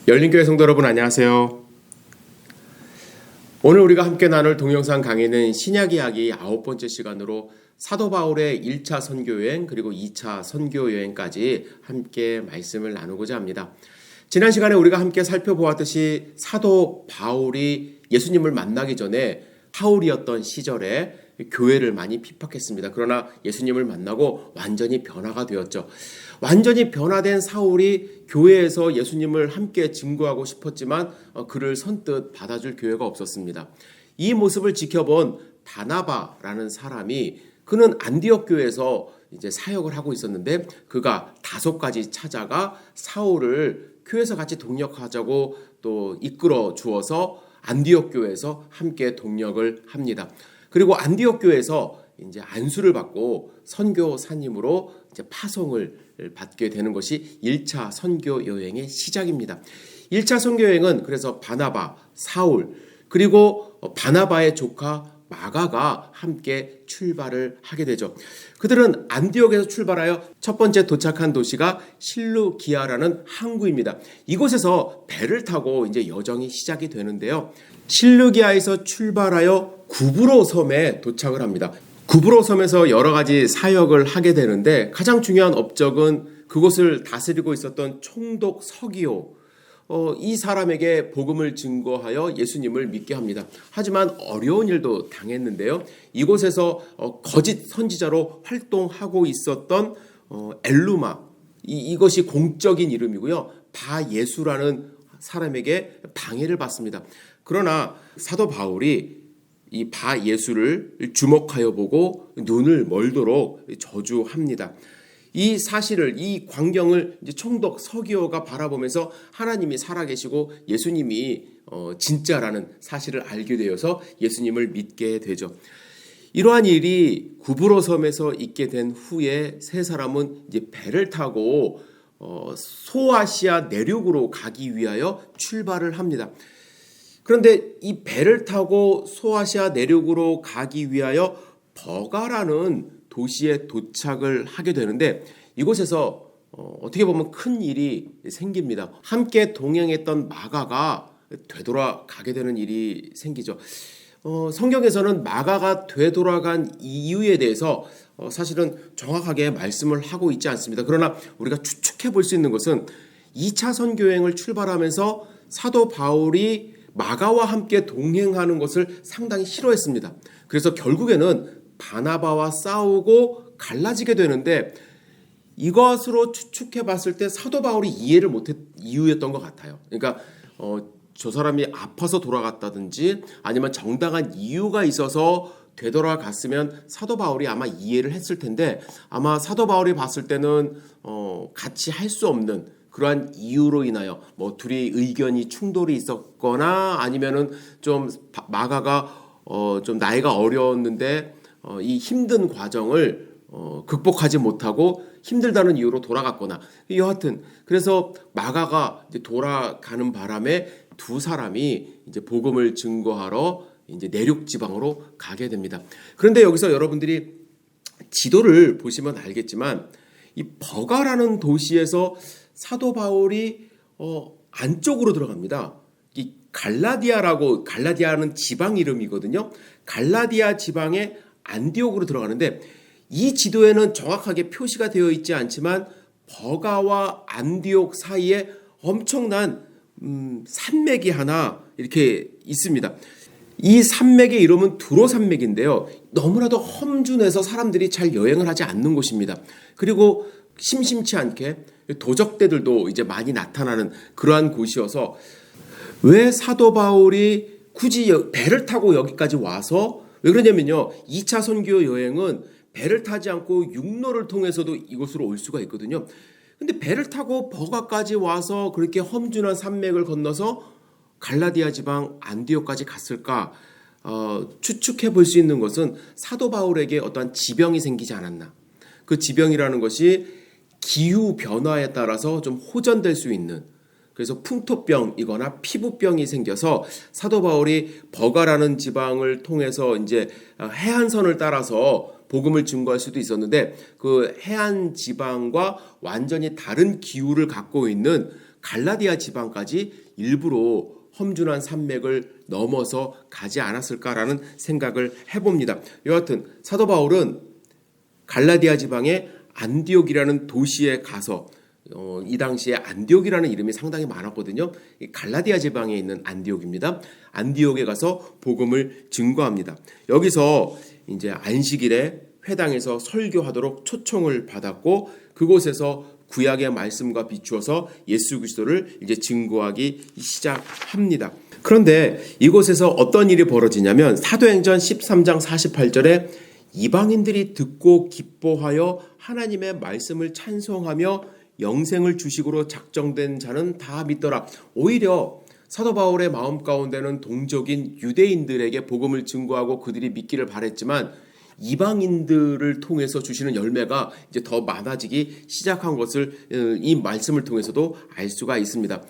열린교회 성도 여러분 안녕하세요. 오늘 우리가 함께 나눌 동영상 강의는 신약 이야기 9번째 시간으로 사도 바울의 1차 선교여행 그리고 2차 선교여행까지 함께 말씀을 나누고자 합니다. 지난 시간에 우리가 함께 살펴보았듯이 사도 바울이 예수님을 만나기 전에 사울이었던 시절에 교회를 많이 핍박했습니다. 그러나 예수님을 만나고 완전히 변화가 되었죠. 완전히 변화된 사울이 교회에서 예수님을 함께 증거하고 싶었지만 그를 선뜻 받아줄 교회가 없었습니다. 이 모습을 지켜본 바나바라는 사람이 그는 안디옥 교회에서 이제 사역을 하고 있었는데 그가 다소까지 찾아가 사울을 교회에서 같이 동력하자고 또 이끌어 주어서 안디옥 교회에서 함께 동력을 합니다. 그리고 안디옥 교회에서 이제 안수를 받고 선교사님으로 이제 파송을 받게 되는 것이 1차 선교 여행의 시작입니다. 1차 선교 여행은 그래서 바나바, 사울, 그리고 바나바의 조카 마가가 함께 출발을 하게 되죠. 그들은 안디옥에서 출발하여 첫 번째 도착한 도시가 실루기아라는 항구입니다. 이곳에서 배를 타고 이제 여정이 시작이 되는데요. 실루기아에서 출발하여 구브로 섬에 도착을 합니다. 구브로 섬에서 여러 가지 사역을 하게 되는데 가장 중요한 업적은 그곳을 다스리고 있었던 총독 서기오, 이 사람에게 복음을 증거하여 예수님을 믿게 합니다. 하지만 어려운 일도 당했는데요. 이곳에서 거짓 선지자로 활동하고 있었던 엘루마, 이것이 공적인 이름이고요. 바예수라는 사람에게 방해를 받습니다. 그러나 사도 바울이 이 바예수를 주목하여 보고 눈을 멀도록 저주합니다. 이 사실을, 이 광경을 이제 총독 서기오가 바라보면서 하나님이 살아계시고 예수님이 진짜라는 사실을 알게 되어서 예수님을 믿게 되죠. 이러한 일이 구브로 섬에서 있게 된 후에 세 사람은 이제 배를 타고 소아시아 내륙으로 가기 위하여 출발을 합니다. 그런데 이 배를 타고 소아시아 내륙으로 가기 위하여 버가라는 도시에 도착을 하게 되는데 이곳에서 어떻게 보면 큰 일이 생깁니다. 함께 동행했던 마가가 되돌아가게 되는 일이 생기죠. 성경에서는 마가가 되돌아간 이유에 대해서 사실은 정확하게 말씀을 하고 있지 않습니다. 그러나 우리가 추측해 볼 수 있는 것은 2차 선교여행을 출발하면서 사도 바울이 마가와 함께 동행하는 것을 상당히 싫어했습니다. 그래서 결국에는 바나바와 싸우고 갈라지게 되는데 이것으로 추측해 봤을 때 사도 바울이 이해를 못했 이유였던 것 같아요. 그러니까 저 사람이 아파서 돌아갔다든지 아니면 정당한 이유가 있어서 되돌아갔으면 사도 바울이 아마 이해를 했을 텐데 아마 사도 바울이 봤을 때는 같이 할 수 없는 그러한 이유로 인하여 뭐 둘이 의견이 충돌이 있었거나 아니면은 좀 마가가 좀 나이가 어려웠는데 이 힘든 과정을 극복하지 못하고 힘들다는 이유로 돌아갔거나 여하튼 그래서 마가가 이제 돌아가는 바람에 두 사람이 이제 복음을 증거하러 이제 내륙 지방으로 가게 됩니다. 그런데 여기서 여러분들이 지도를 보시면 알겠지만 이 버가라는 도시에서 사도 바울이 안쪽으로 들어갑니다. 이 갈라디아는 지방 이름이거든요. 갈라디아 지방의 안디옥으로 들어가는데 이 지도에는 정확하게 표시가 되어 있지 않지만 버가와 안디옥 사이에 엄청난 산맥이 하나 이렇게 있습니다. 이 산맥의 이름은 두로 산맥인데요. 너무나도 험준해서 사람들이 잘 여행을 하지 않는 곳입니다. 그리고 심심치 않게 도적대들도 이제 많이 나타나는 그러한 곳이어서 왜 사도 바울이 굳이 배를 타고 여기까지 와서 왜 그러냐면요. 2차 선교 여행은 배를 타지 않고 육로를 통해서도 이곳으로 올 수가 있거든요. 근데 배를 타고 버가까지 와서 그렇게 험준한 산맥을 건너서 갈라디아 지방 안디옥까지 갔을까? 추측해 볼 수 있는 것은 사도 바울에게 어떠한 지병이 생기지 않았나. 그 지병이라는 것이 기후 변화에 따라서 좀 호전될 수 있는, 그래서 풍토병이거나 피부병이 생겨서 사도 바울이 버가라는 지방을 통해서 이제 해안선을 따라서 복음을 증거할 수도 있었는데 그 해안 지방과 완전히 다른 기후를 갖고 있는 갈라디아 지방까지 일부러 험준한 산맥을 넘어서 가지 않았을까라는 생각을 해봅니다. 여하튼 사도 바울은 갈라디아 지방의 안디옥이라는 도시에 가서 이 당시에 안디옥이라는 이름이 상당히 많았거든요. 갈라디아 지방에 있는 안디옥입니다. 안디옥에 가서 복음을 증거합니다. 여기서 이제 안식일에 회당에서 설교하도록 초청을 받았고 그곳에서 구약의 말씀과 비추어서 예수 그리스도를 이제 증거하기 시작합니다. 그런데 이곳에서 어떤 일이 벌어지냐면 사도행전 13장 48절에 이방인들이 듣고 기뻐하여 하나님의 말씀을 찬송하며 영생을 주식으로 작정된 자는 다 믿더라. 오히려 사도 바울의 마음 가운데는 동족인 유대인들에게 복음을 증거하고 그들이 믿기를 바랬지만 이방인들을 통해서 주시는 열매가 이제 더 많아지기 시작한 것을 이 말씀을 통해서도 알 수가 있습니다.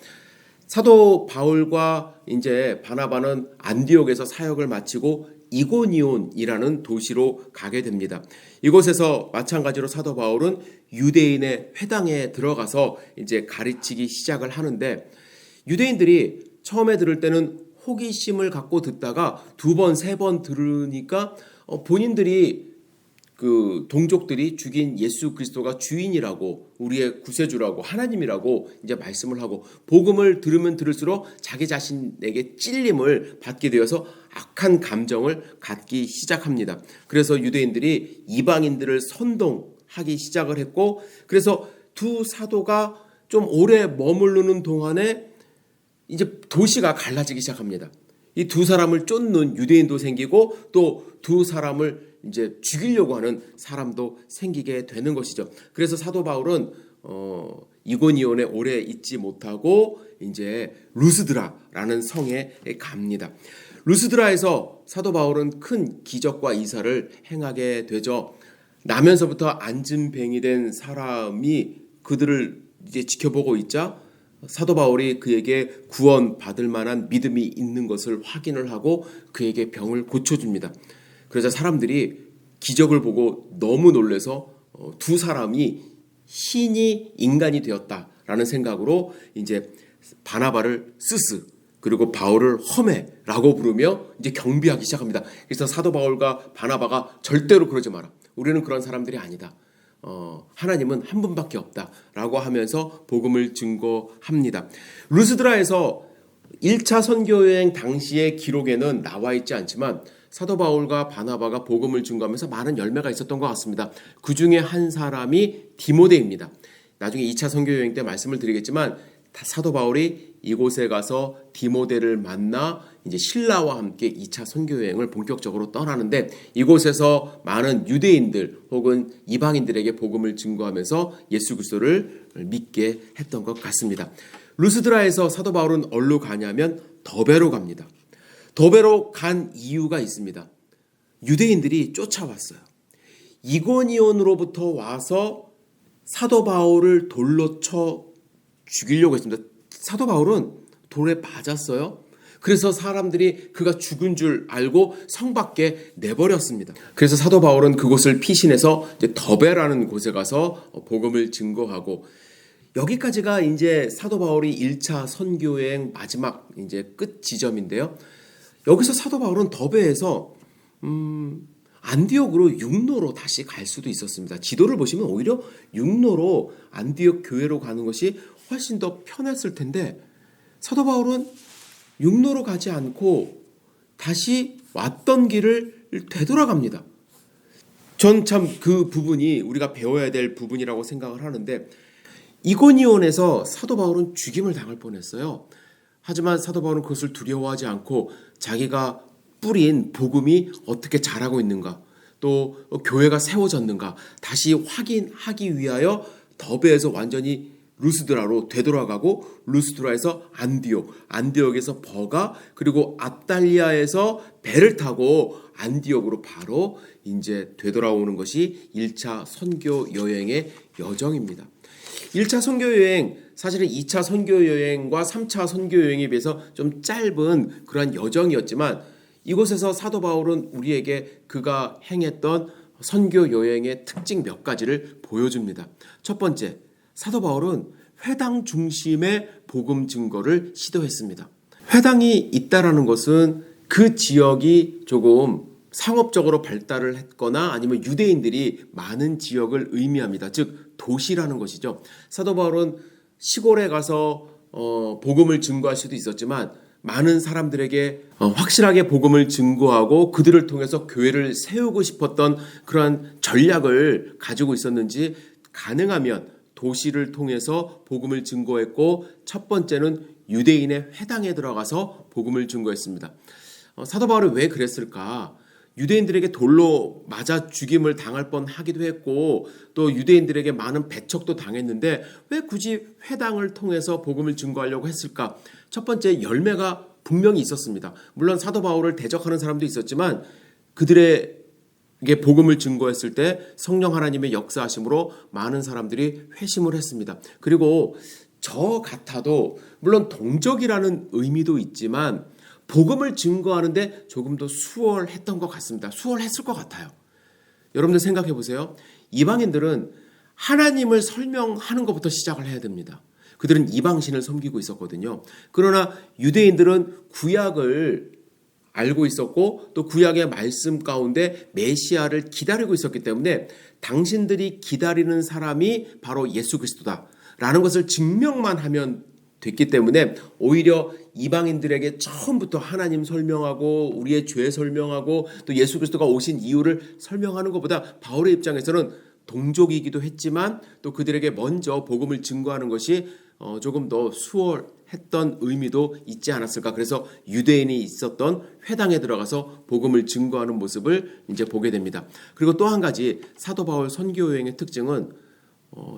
사도 바울과 이제 바나바는 안디옥에서 사역을 마치고 이고니온이라는 도시로 가게 됩니다. 이곳에서 마찬가지로 사도 바울은 유대인의 회당에 들어가서 이제 가르치기 시작을 하는데 유대인들이 처음에 들을 때는 호기심을 갖고 듣다가 두 번, 세 번 들으니까 본인들이 그 동족들이 죽인 예수 그리스도가 주인이라고 우리의 구세주라고 하나님이라고 이제 말씀을 하고 복음을 들으면 들을수록 자기 자신에게 찔림을 받게 되어서 악한 감정을 갖기 시작합니다. 그래서 유대인들이 이방인들을 선동하기 시작을 했고 그래서 두 사도가 좀 오래 머무르는 동안에 이제 도시가 갈라지기 시작합니다. 이 두 사람을 쫓는 유대인도 생기고 또 두 사람을 이제 죽이려고 하는 사람도 생기게 되는 것이죠. 그래서 사도 바울은 이고니온에 오래 있지 못하고 이제 루스드라라는 성에 갑니다. 루스드라에서 사도 바울은 큰 기적과 이사를 행하게 되죠. 나면서부터 안진뱅이 된 사람이 그들을 이제 지켜보고 있자 사도 바울이 그에게 구원받을 만한 믿음이 있는 것을 확인을 하고 그에게 병을 고쳐줍니다. 그래서 사람들이 기적을 보고 너무 놀라서 두 사람이 신이 인간이 되었다라는 생각으로 이제 바나바를 스스 그리고 바울을 허메라고 부르며 이제 경비하기 시작합니다. 그래서 사도 바울과 바나바가 절대로 그러지 마라. 우리는 그런 사람들이 아니다. 하나님은 한 분밖에 없다라고 하면서 복음을 증거합니다. 루스드라에서 1차 선교여행 당시의 기록에는 나와 있지 않지만 사도 바울과 바나바가 복음을 증거하면서 많은 열매가 있었던 것 같습니다. 그 중에 한 사람이 디모데입니다. 나중에 2차 선교여행 때 말씀을 드리겠지만 사도 바울이 이곳에 가서 디모데를 만나 이제 신라와 함께 2차 선교여행을 본격적으로 떠나는데 이곳에서 많은 유대인들 혹은 이방인들에게 복음을 증거하면서 예수 그리스도를 믿게 했던 것 같습니다. 루스드라에서 사도 바울은 어디로 가냐면 더베로 갑니다. 더베로 간 이유가 있습니다. 유대인들이 쫓아왔어요. 이고니온으로부터 와서 사도 바울을 돌로 쳐 죽이려고 했습니다. 사도 바울은 돌에 맞았어요. 그래서 사람들이 그가 죽은 줄 알고 성 밖에 내버렸습니다. 그래서 사도 바울은 그곳을 피신해서 이제 더베라는 곳에 가서 복음을 증거하고 여기까지가 이제 사도 바울이 1차 선교여행 마지막 이제 끝 지점인데요. 여기서 사도 바울은 더베에서 안디옥으로 육로로 다시 갈 수도 있었습니다. 지도를 보시면 오히려 육로로 안디옥 교회로 가는 것이 훨씬 더 편했을 텐데 사도 바울은 육로로 가지 않고 다시 왔던 길을 되돌아갑니다. 전 참 그 부분이 우리가 배워야 될 부분이라고 생각을 하는데 이고니온에서 사도 바울은 죽임을 당할 뻔했어요. 하지만 사도 바울은 그것을 두려워하지 않고 자기가 뿌린 복음이 어떻게 자라고 있는가 또 교회가 세워졌는가 다시 확인하기 위하여 더베에서 완전히 루스드라로 되돌아가고 루스드라에서 안디옥에서 버가 그리고 아탈리아에서 배를 타고 안디옥으로 바로 이제 되돌아오는 것이 1차 선교 여행의 여정입니다. 1차 선교 여행 사실은 2차 선교 여행과 3차 선교 여행에 비해서 좀 짧은 그러한 여정이었지만 이곳에서 사도 바울은 우리에게 그가 행했던 선교 여행의 특징 몇 가지를 보여줍니다. 첫 번째, 사도 바울은 회당 중심의 복음 증거를 시도했습니다. 회당이 있다라는 것은 그 지역이 조금 상업적으로 발달을 했거나 아니면 유대인들이 많은 지역을 의미합니다. 즉 도시라는 것이죠. 사도 바울은 시골에 가서 복음을 증거할 수도 있었지만 많은 사람들에게 확실하게 복음을 증거하고 그들을 통해서 교회를 세우고 싶었던 그러한 전략을 가지고 있었는지 가능하면 도시를 통해서 복음을 증거했고 첫 번째는 유대인의 회당에 들어가서 복음을 증거했습니다. 사도 바울이 왜 그랬을까? 유대인들에게 돌로 맞아 죽임을 당할 뻔하기도 했고 또 유대인들에게 많은 배척도 당했는데 왜 굳이 회당을 통해서 복음을 증거하려고 했을까? 첫 번째 열매가 분명히 있었습니다. 물론 사도 바울을 대적하는 사람도 있었지만 그들에게 복음을 증거했을 때 성령 하나님의 역사하심으로 많은 사람들이 회심을 했습니다. 그리고 저 같아도 물론 동적이라는 의미도 있지만 복음을 증거하는데 조금 더 수월했던 것 같습니다. 수월했을 것 같아요. 여러분들 생각해 보세요. 이방인들은 하나님을 설명하는 것부터 시작을 해야 됩니다. 그들은 이방신을 섬기고 있었거든요. 그러나 유대인들은 구약을 알고 있었고 또 구약의 말씀 가운데 메시아를 기다리고 있었기 때문에 당신들이 기다리는 사람이 바로 예수 그리스도다라는 것을 증명만 하면 됐기 때문에 오히려 이방인들에게 처음부터 하나님 설명하고 우리의 죄 설명하고 또 예수 그리스도가 오신 이유를 설명하는 것보다 바울의 입장에서는 동족이기도 했지만 또 그들에게 먼저 복음을 증거하는 것이 조금 더 수월했던 의미도 있지 않았을까. 그래서 유대인이 있었던 회당에 들어가서 복음을 증거하는 모습을 이제 보게 됩니다. 그리고 또 한 가지 사도 바울 선교 여행의 특징은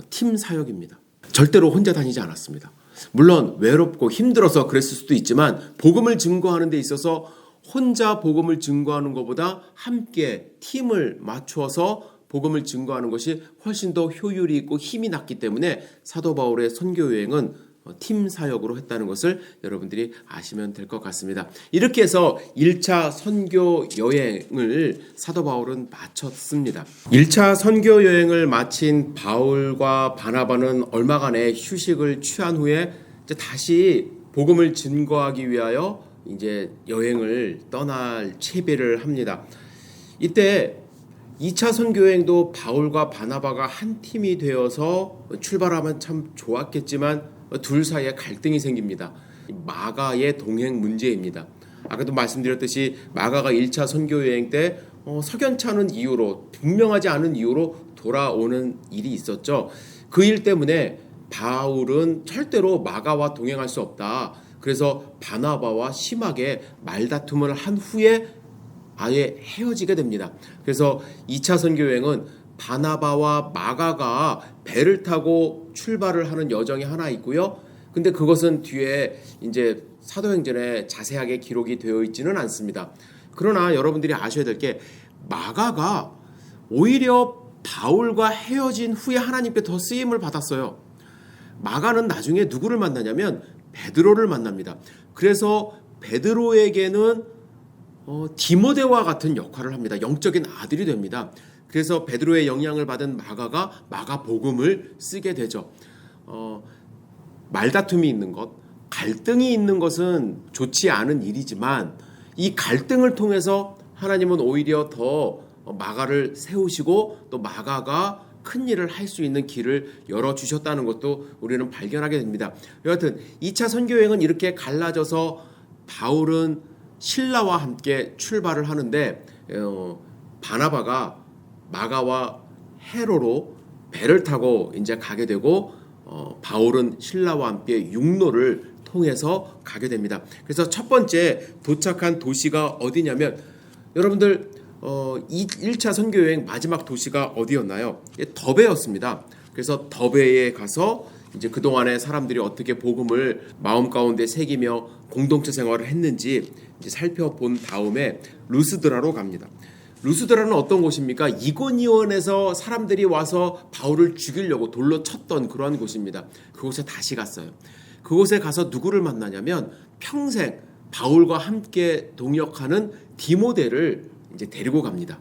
팀 사역입니다. 절대로 혼자 다니지 않았습니다. 물론 외롭고 힘들어서 그랬을 수도 있지만 복음을 증거하는 데 있어서 혼자 복음을 증거하는 것보다 함께 팀을 맞추어서 복음을 증거하는 것이 훨씬 더 효율이 있고 힘이 났기 때문에 사도 바울의 선교 여행은 팀 사역으로 했다는 것을 여러분들이 아시면 될 것 같습니다. 이렇게 해서 1차 선교 여행을 사도 바울은 마쳤습니다. 1차 선교 여행을 마친 바울과 바나바는 얼마간의 휴식을 취한 후에 이제 다시 복음을 증거하기 위하여 이제 여행을 떠날 채비를 합니다. 이때 2차 선교 여행도 바울과 바나바가 한 팀이 되어서 출발하면 참 좋았겠지만 둘 사이에 갈등이 생깁니다. 마가의 동행 문제입니다. 아까도 말씀드렸듯이 마가가 1차 선교 여행 때 석연찮은 이유로 분명하지 않은 이유로 돌아오는 일이 있었죠. 그 일 때문에 바울은 절대로 마가와 동행할 수 없다. 그래서 바나바와 심하게 말다툼을 한 후에 아예 헤어지게 됩니다. 그래서 2차 선교 여행은 바나바와 마가가 배를 타고 출발을 하는 여정이 하나 있고요. 근데 그것은 뒤에 이제 사도행전에 자세하게 기록이 되어 있지는 않습니다. 그러나 여러분들이 아셔야 될 게 마가가 오히려 바울과 헤어진 후에 하나님께 더 쓰임을 받았어요. 마가는 나중에 누구를 만나냐면 베드로를 만납니다. 그래서 베드로에게는 디모데와 같은 역할을 합니다. 영적인 아들이 됩니다. 그래서 베드로의 영향을 받은 마가가 마가복음을 쓰게 되죠. 말다툼이 있는 것, 갈등이 있는 것은 좋지 않은 일이지만 이 갈등을 통해서 하나님은 오히려 더 마가를 세우시고 또 마가가 큰 일을 할 수 있는 길을 열어주셨다는 것도 우리는 발견하게 됩니다. 여하튼 2차 선교여행은 이렇게 갈라져서 바울은 실라와 함께 출발을 하는데 바나바가 마가와 헤로로 배를 타고 이제 가게 되고 바울은 실라와 함께 육로를 통해서 가게 됩니다. 그래서 첫 번째 도착한 도시가 어디냐면 여러분들 1차 선교여행 마지막 도시가 어디였나요? 더베였습니다. 그래서 더베에 가서 이제 그동안에 사람들이 어떻게 복음을 마음 가운데 새기며 공동체 생활을 했는지 이제 살펴본 다음에 루스드라로 갑니다. 루스드라는 어떤 곳입니까? 이고니온에서 사람들이 와서 바울을 죽이려고 돌로 쳤던 그러한 곳입니다. 그곳에 다시 갔어요. 그곳에 가서 누구를 만나냐면 평생 바울과 함께 동역하는 디모데를 이제 데리고 갑니다.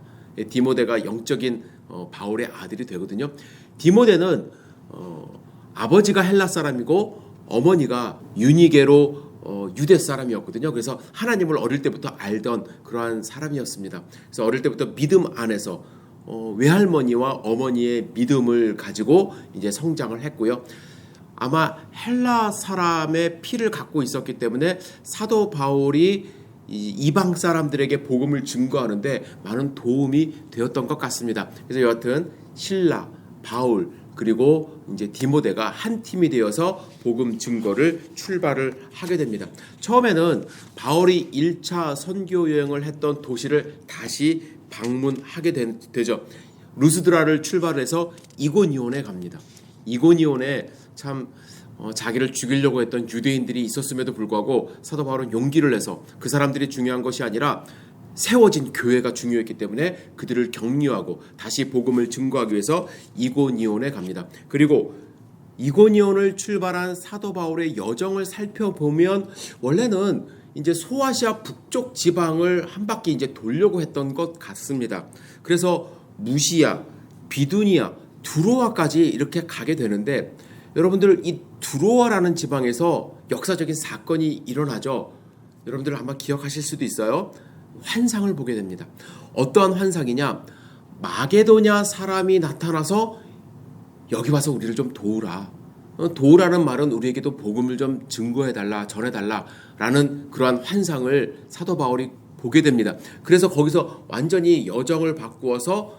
디모데가 영적인 바울의 아들이 되거든요. 디모데는 아버지가 헬라 사람이고 어머니가 유니게로 유대 사람이었거든요. 그래서 하나님을 어릴 때부터 알던 그러한 사람이었습니다. 그래서 어릴 때부터 믿음 안에서 외할머니와 어머니의 믿음을 가지고 이제 성장을 했고요. 아마 헬라 사람의 피를 갖고 있었기 때문에 사도 바울이 이방 사람들에게 복음을 증거하는데 많은 도움이 되었던 것 같습니다. 그래서 여하튼 신라, 바울 그리고 이제 디모데가 한 팀이 되어서 복음 증거를 출발을 하게 됩니다. 처음에는 바울이 1차 선교 여행을 했던 도시를 다시 방문하게 되죠. 루스드라를 출발해서 이고니온에 갑니다. 이고니온에 참 자기를 죽이려고 했던 유대인들이 있었음에도 불구하고 사도 바울은 용기를 내서 그 사람들이 중요한 것이 아니라 세워진 교회가 중요했기 때문에 그들을 격려하고 다시 복음을 증거하기 위해서 이고니온에 갑니다. 그리고 이고니온을 출발한 사도 바울의 여정을 살펴보면 원래는 이제 소아시아 북쪽 지방을 한 바퀴 이제 돌려고 했던 것 같습니다. 그래서 무시아, 비두니아, 두로아까지 이렇게 가게 되는데 여러분들 이 두로아라는 지방에서 역사적인 사건이 일어나죠. 여러분들 아마 기억하실 수도 있어요. 환상을 보게 됩니다. 어떠한 환상이냐? 마게도냐 사람이 나타나서 여기 와서 우리를 좀 도우라. 도우라는 말은 우리에게도 복음을 좀 증거해달라, 전해달라라는 그러한 환상을 사도 바울이 보게 됩니다. 그래서 거기서 완전히 여정을 바꾸어서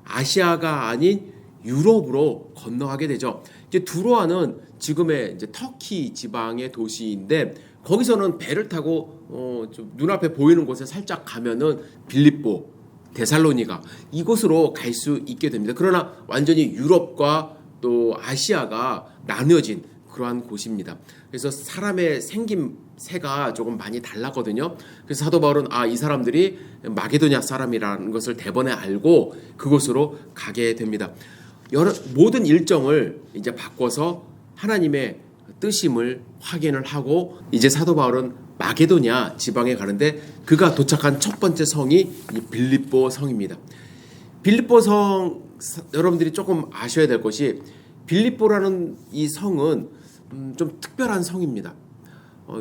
아시아가 아닌 유럽으로 건너가게 되죠. 이제 두로아는 지금의 이제 터키 지방의 도시인데 거기서는 배를 타고 좀 눈앞에 보이는 곳에 살짝 가면은 빌립보, 데살로니가 이곳으로 갈 수 있게 됩니다. 그러나 완전히 유럽과 또 아시아가 나뉘어진 그러한 곳입니다. 그래서 사람의 생김새가 조금 많이 달랐거든요. 그래서 사도 바울은 이 사람들이 마게도냐 사람이라는 것을 대번에 알고 그곳으로 가게 됩니다. 모든 일정을 이제 바꿔서 하나님의 뜻임을 확인을 하고 이제 사도 바울은 마게도냐 지방에 가는데 그가 도착한 첫 번째 성이 이 빌립보 성입니다. 빌립보 성 여러분들이 조금 아셔야 될 것이 빌립보라는 이 성은 좀 특별한 성입니다.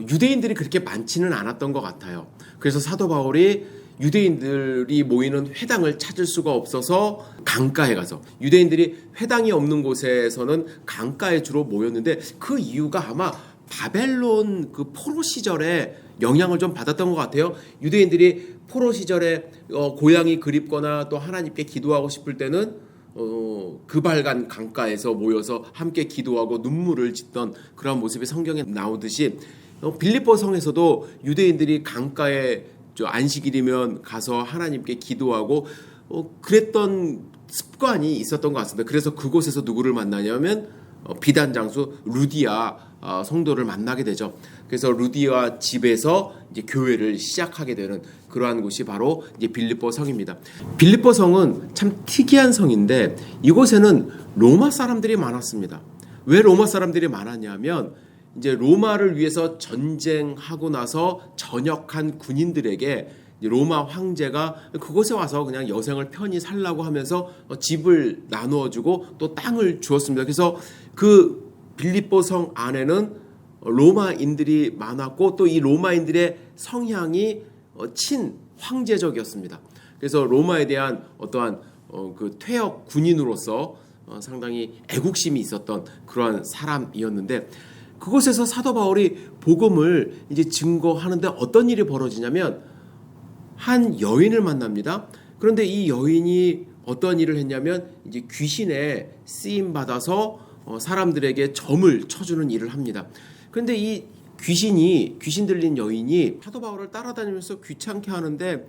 유대인들이 그렇게 많지는 않았던 것 같아요. 그래서 사도 바울이 유대인들이 모이는 회당을 찾을 수가 없어서 강가에 가서 유대인들이 회당이 없는 곳에서는 강가에 주로 모였는데 그 이유가 아마 바벨론 그 포로 시절에 영향을 좀 받았던 것 같아요. 유대인들이 포로 시절에 고향이 그립거나 또 하나님께 기도하고 싶을 때는 그 밝은 강가에서 모여서 함께 기도하고 눈물을 짓던 그런 모습이 성경에 나오듯이 빌립보 성에서도 유대인들이 강가에 안식일이면 가서 하나님께 기도하고 그랬던 습관이 있었던 것 같습니다. 그래서 그곳에서 누구를 만나냐면 비단 장수 루디아 성도를 만나게 되죠. 그래서 루디아 집에서 이제 교회를 시작하게 되는 그러한 곳이 바로 이제 빌립보 성입니다. 빌립보 성은 참 특이한 성인데 이곳에는 로마 사람들이 많았습니다. 왜 로마 사람들이 많았냐면 이제 로마를 위해서 전쟁하고 나서 전역한 군인들에게 로마 황제가 그곳에 와서 그냥 여생을 편히 살라고 하면서 집을 나누어주고 또 땅을 주었습니다. 그래서 그 빌립보 성 안에는 로마인들이 많았고 또 이 로마인들의 성향이 친황제적이었습니다. 그래서 로마에 대한 어떠한 그 퇴역 군인으로서 상당히 애국심이 있었던 그러한 사람이었는데 그곳에서 사도 바울이 복음을 이제 증거하는데 어떤 일이 벌어지냐면 한 여인을 만납니다. 그런데 이 여인이 어떤 일을 했냐면 이제 귀신에 쓰임 받아서 사람들에게 점을 쳐주는 일을 합니다. 그런데 이 귀신 들린 여인이 사도 바울을 따라다니면서 귀찮게 하는데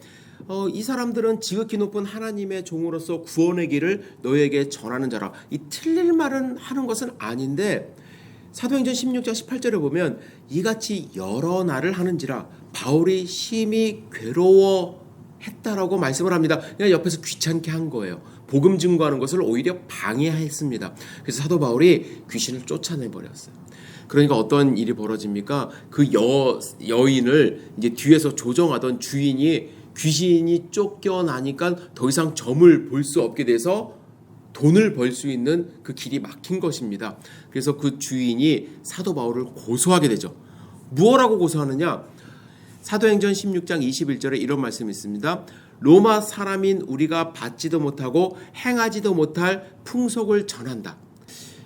이 사람들은 지극히 높은 하나님의 종으로서 구원의 길을 너에게 전하는 자라. 이 틀릴 말은 하는 것은 아닌데 사도행전 16장 18절에 보면 이같이 여러 날을 하는지라 바울이 심히 괴로워했다라고 말씀을 합니다. 그냥 옆에서 귀찮게 한 거예요. 복음 증거하는 것을 오히려 방해했습니다. 그래서 사도 바울이 귀신을 쫓아내버렸어요. 그러니까 어떤 일이 벌어집니까? 그 여인을 이제 뒤에서 조정하던 주인이 귀신이 쫓겨나니까 더 이상 점을 볼 수 없게 돼서 돈을 벌 수 있는 그 길이 막힌 것입니다. 그래서 그 주인이 사도 바울을 고소하게 되죠. 무엇라고 고소하느냐? 사도행전 16장 21절에 이런 말씀이 있습니다. 로마 사람인 우리가 받지도 못하고 행하지도 못할 풍속을 전한다.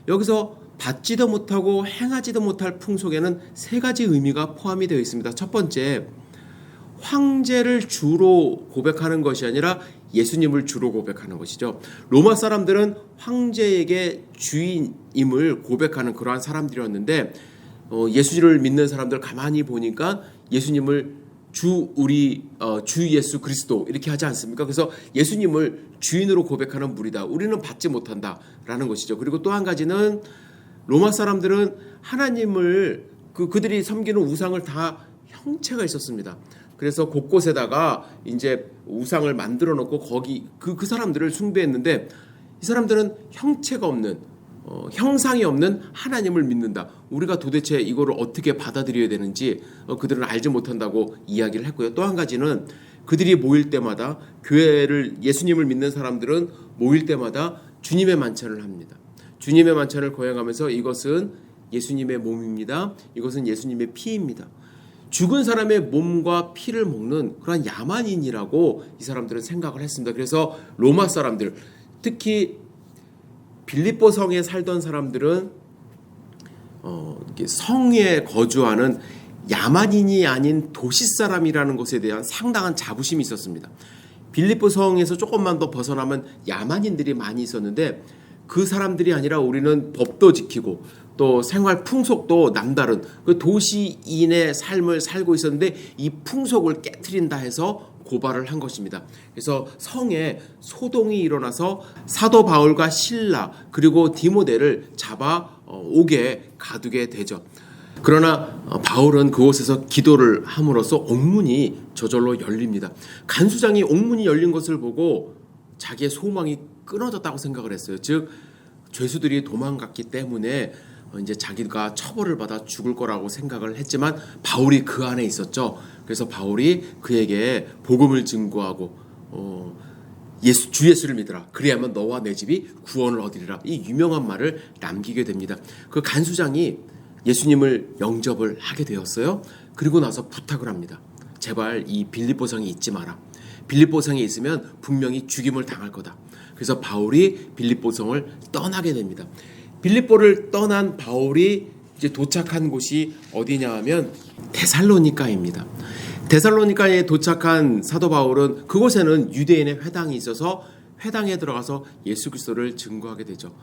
여기서 받지도 못하고 행하지도 못할 풍속에는 세 가지 의미가 포함이 되어 있습니다. 첫 번째, 황제를 주로 고백하는 것이 아니라 예수님을 주로 고백하는 것이죠. 로마 사람들은 황제에게 주인임을 고백하는 그러한 사람들이었는데 예수를 믿는 사람들 가만히 보니까 예수님을 주 예수 그리스도 이렇게 하지 않습니까? 그래서 예수님을 주인으로 고백하는 무리다. 우리는 받지 못한다라는 것이죠. 그리고 또 한 가지는 로마 사람들은 하나님을 그들이 섬기는 우상을 다 형체가 있었습니다. 그래서 곳곳에다가 이제 우상을 만들어 놓고 거기 그 사람들을 숭배했는데 이 사람들은 형체가 없는 형상이 없는 하나님을 믿는다. 우리가 도대체 이거를 어떻게 받아들여야 되는지 그들은 알지 못한다고 이야기를 했고요. 또 한 가지는 그들이 모일 때마다 교회를 예수님을 믿는 사람들은 모일 때마다 주님의 만찬을 합니다. 주님의 만찬을 거행하면서 이것은 예수님의 몸입니다. 이것은 예수님의 피입니다. 죽은 사람의 몸과 피를 먹는 그런 야만인이라고 이 사람들은 생각을 했습니다. 그래서 로마 사람들, 특히 빌립보 성에 살던 사람들은 성에 거주하는 야만인이 아닌 도시 사람이라는 것에 대한 상당한 자부심이 있었습니다. 빌립보 성에서 조금만 더 벗어나면 야만인들이 많이 있었는데 그 사람들이 아니라 우리는 법도 지키고 또 생활 풍속도 남다른 그 도시인의 삶을 살고 있었는데 이 풍속을 깨트린다 해서 고발을 한 것입니다. 그래서 성에 소동이 일어나서 사도 바울과 실라 그리고 디모데를 잡아 옥에 가두게 되죠. 그러나 바울은 그곳에서 기도를 함으로써 옥문이 저절로 열립니다. 간수장이 옥문이 열린 것을 보고 자기의 소망이 끊어졌다고 생각을 했어요. 즉 죄수들이 도망갔기 때문에 이제 자기가 처벌을 받아 죽을 거라고 생각을 했지만 바울이 그 안에 있었죠. 그래서 바울이 그에게 복음을 증거하고 주 예수를 믿으라. 그리하면 너와 내 집이 구원을 얻으리라. 이 유명한 말을 남기게 됩니다. 그 간수장이 예수님을 영접을 하게 되었어요. 그리고 나서 부탁을 합니다. 제발 이 빌립보 성에 있지 마라. 빌립보 성에 있으면 분명히 죽임을 당할 거다. 그래서 바울이 빌립보 성을 떠나게 됩니다. 빌립보를 떠난 바울이 이제 도착한 곳이 어디냐 하면 데살로니가입니다. 데살로니가에 도착한 사도 바울은 그곳에는 유대인의 회당이 있어서 회당에 들어가서 예수 그리스도를 증거하게 되죠.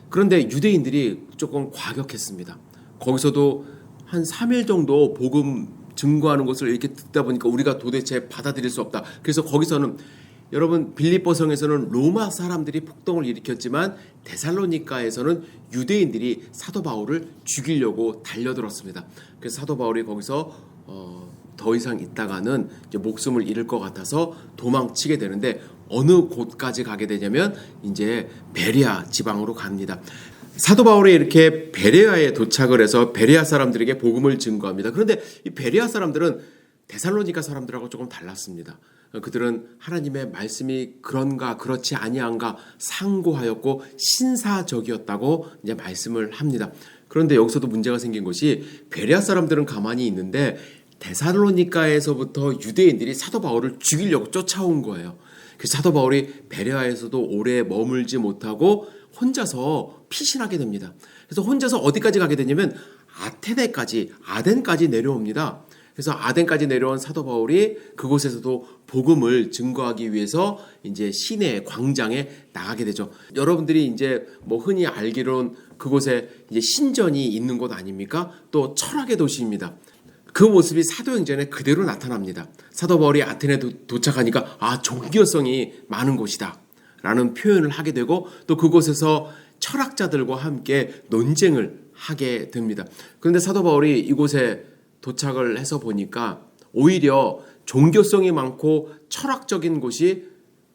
그런데 유대인들이 조금 과격했습니다. 거기서도 한 3일 정도 복음 증거하는 것을 이렇게 듣다 보니까 우리가 도대체 받아들일 수 없다. 그래서 거기서는 여러분 빌립보 성에서는 로마 사람들이 폭동을 일으켰지만 데살로니가에서는 유대인들이 사도 바울을 죽이려고 달려들었습니다. 그래서 사도 바울이 거기서 더 이상 있다가는 이제 목숨을 잃을 것 같아서 도망치게 되는데 어느 곳까지 가게 되냐면 이제 베레아 지방으로 갑니다. 사도 바울이 이렇게 베레아에 도착을 해서 베레아 사람들에게 복음을 증거합니다. 그런데 이 베레아 사람들은 데살로니가 사람들하고 조금 달랐습니다. 그들은 하나님의 말씀이 그런가 그렇지 아니한가 상고하였고 신사적이었다고 이제 말씀을 합니다. 그런데 여기서도 문제가 생긴 것이 베레아 사람들은 가만히 있는데 데살로니가에서부터 유대인들이 사도 바울을 죽이려고 쫓아온 거예요. 그래서 사도 바울이 베레아에서도 오래 머물지 못하고 혼자서 피신하게 됩니다. 그래서 혼자서 어디까지 가게 되냐면 아덴까지 내려옵니다. 그래서 아덴까지 내려온 사도 바울이 그곳에서도 복음을 증거하기 위해서 이제 시내 광장에 나가게 되죠. 여러분들이 이제 뭐 흔히 알기로는 그곳에 이제 신전이 있는 곳 아닙니까? 또 철학의 도시입니다. 그 모습이 사도행전에 그대로 나타납니다. 사도 바울이 아테네에 도착하니까 종교성이 많은 곳이다 라는 표현을 하게 되고 또 그곳에서 철학자들과 함께 논쟁을 하게 됩니다. 그런데 사도 바울이 이곳에 도착을 해서 보니까 오히려 종교성이 많고 철학적인 곳이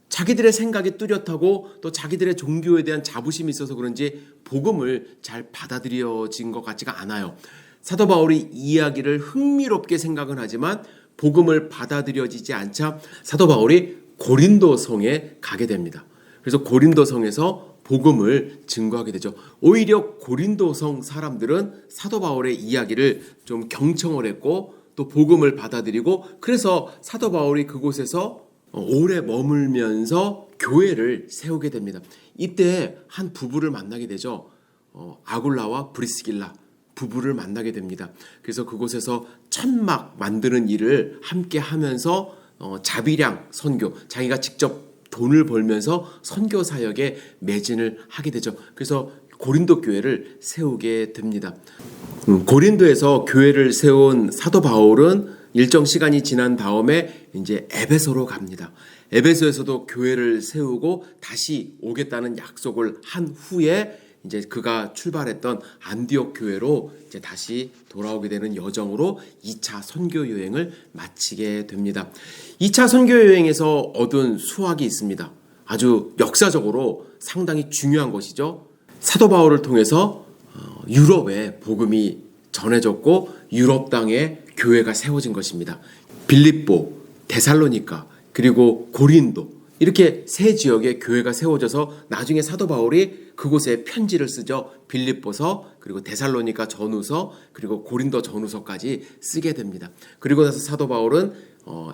자기들의 생각이 뚜렷하고 또 자기들의 종교에 대한 자부심이 있어서 그런지 복음을 잘 받아들여진 것 같지가 않아요. 사도 바울이 이야기를 흥미롭게 생각은 하지만 복음을 받아들여지지 않자 사도 바울이 고린도 성에 가게 됩니다. 그래서 고린도 성에서 복음을 증거하게 되죠. 오히려 고린도성 사람들은 사도 바울의 이야기를 좀 경청을 했고 또 복음을 받아들이고, 그래서 사도 바울이 그곳에서 오래 머물면서 교회를 세우게 됩니다. 이때 한 부부를 만나게 되죠. 아굴라와 브리스길라 부부를 만나게 됩니다. 그래서 그곳에서 천막 만드는 일을 함께 하면서 자비량 선교, 자기가 직접 돈을 벌면서 선교 사역에 매진을 하게 되죠. 그래서 고린도 교회를 세우게 됩니다. 고린도에서 교회를 세운 사도 바울은 일정 시간이 지난 다음에 이제 에베소로 갑니다. 에베소에서도 교회를 세우고 다시 오겠다는 약속을 한 후에 이제 그가 출발했던 안디옥 교회로 이제 다시 돌아오게 되는 여정으로 2차 선교 여행을 마치게 됩니다. 2차 선교 여행에서 얻은 수학이 있습니다. 아주 역사적으로 상당히 중요한 것이죠. 사도 바울을 통해서 유럽에 복음이 전해졌고 유럽 땅에 교회가 세워진 것입니다. 빌립보, 데살로니가, 그리고 고린도, 이렇게 세 지역에 교회가 세워져서 나중에 사도 바울이 그곳에 편지를 쓰죠. 빌립보서, 그리고 데살로니가 전후서, 그리고 고린도 전후서까지 쓰게 됩니다. 그리고 나서 사도 바울은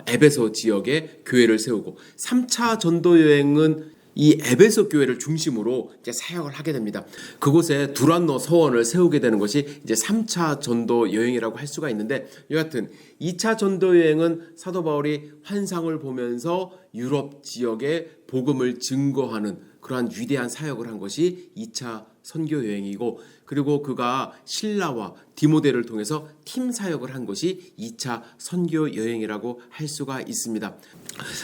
에베소 지역에 교회를 세우고 3차 전도 여행은 이 에베소 교회를 중심으로 이제 사역을 하게 됩니다. 그곳에 두란노 서원을 세우게 되는 것이 이제 3차 전도 여행이라고 할 수가 있는데, 여하튼 2차 전도 여행은 사도 바울이 환상을 보면서 유럽 지역에 복음을 증거하는 그러한 위대한 사역을 한 것이 2차 선교 여행이고, 그리고 그가 신라와 디모데를 통해서 팀 사역을 한 것이 2차 선교 여행이라고 할 수가 있습니다.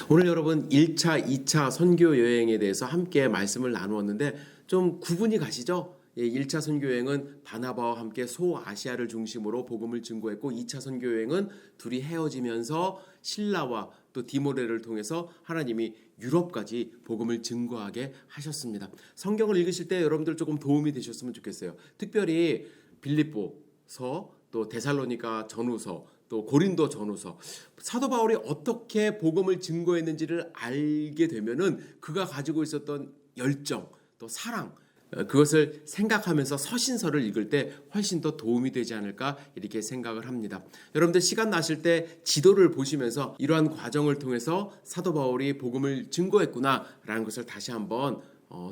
오늘 여러분 1차, 2차 선교 여행에 대해서 함께 말씀을 나누었는데 좀 구분이 가시죠? 1차 선교 여행은 바나바와 함께 소아시아를 중심으로 복음을 증거했고, 2차 선교 여행은 둘이 헤어지면서 신라와 또 디모데를 통해서 하나님이 유럽까지 복음을 증거하게 하셨습니다. 성경을 읽으실 때 여러분들 조금 도움이 되셨으면 좋겠어요. 특별히 빌립보서, 또 데살로니가 전후서, 또 고린도 전후서, 사도 바울이 어떻게 복음을 증거했는지를 알게 되면은 그가 가지고 있었던 열정, 또 사랑, 그것을 생각하면서 서신서를 읽을 때 훨씬 더 도움이 되지 않을까 이렇게 생각을 합니다. 여러분들 시간 나실 때 지도를 보시면서 이러한 과정을 통해서 사도 바울이 복음을 증거했구나라는 것을 다시 한번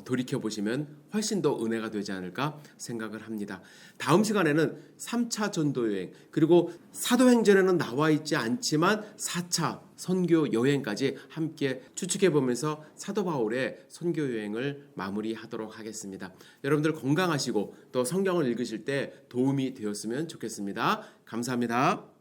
돌이켜보시면 훨씬 더 은혜가 되지 않을까 생각을 합니다. 다음 시간에는 3차 전도 여행, 그리고 사도행전에는 나와 있지 않지만 4차 선교 여행까지 함께 추측해보면서 사도 바울의 선교 여행을 마무리하도록 하겠습니다. 여러분들 건강하시고 또 성경을 읽으실 때 도움이 되었으면 좋겠습니다. 감사합니다.